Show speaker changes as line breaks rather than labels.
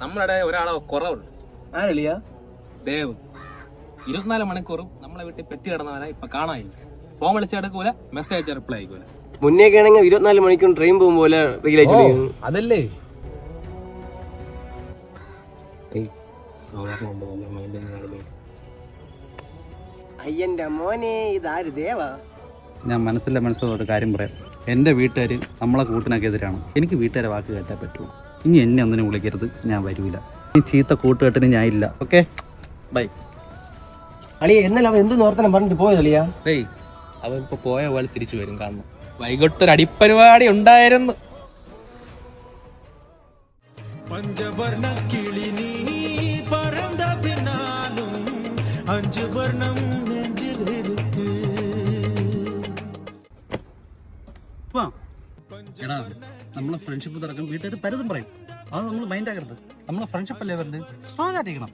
നമ്മളുടെ ഒരാളെ കുറവുണ്ട്.
ആരളിയാ?
ദേവ്. 24 മണിക്കൂറും നമ്മളെ വീട്ടിൽ പെറ്റി കിടന്നവനെ ഇപ്പൊ കാണാനില്ല. ഫോൺ വിളിച്ചെടുക്കൂല, മെസ്സേജ് അയച്ച റിപ്ലൈ ആയിക്കൂല.
മുന്നേക്കെ ആണെങ്കിൽ 24 മണിക്കൂർ ട്രെയിൻ പോകും പോലെ
അതല്ലേ
അയ്യന്റെ മോനെ, ഇതാര് ദേവാ?
ഞാൻ മനസ്സിലോട്ട് കാര്യം പറയാം. എൻ്റെ വീട്ടുകാർ നമ്മളെ കൂട്ടിനൊക്കെ എതിരാണ്. എനിക്ക് വീട്ടുകാരെ വാക്ക് കേട്ടാൽ പറ്റുമോ? ഇനി എന്നെ ഒന്നിനും വിളിക്കരുത്, ഞാൻ വരൂല. ഈ ചീത്ത കൂട്ടുകെട്ടിന് ഞാൻ ഇല്ല. Okay, bye.
അളിയ, എന്നാലും അവൻ എന്ത് നോർത്തനം പറഞ്ഞിട്ട് പോയതളിയാ?
ഏയ്, അവൻ ഇപ്പൊ പോയ പോലെ തിരിച്ചു വരും. കാരണം വൈകിട്ട് ഒരു അടിപ്പരിപാടി ഉണ്ടായിരുന്നു.
പഞ്ചവർണ്ണ കിളി നീ പറന്ന പിന്നാലും 5 വർണ്ണം നെഞ്ചിലിருக்கு.
എടാ, നമ്മളെ ഫ്രണ്ട്ഷിപ്പ് തുറക്കും വീട്ടുകാർ പലതും പറയും. അത് നമ്മൾ മൈൻഡ് ആക്കരുത്. നമ്മളെ ഫ്രണ്ട്ഷിപ്പ് അല്ലേ വരുന്നത്, സ്ട്രോങ് ആയിരിക്കണം.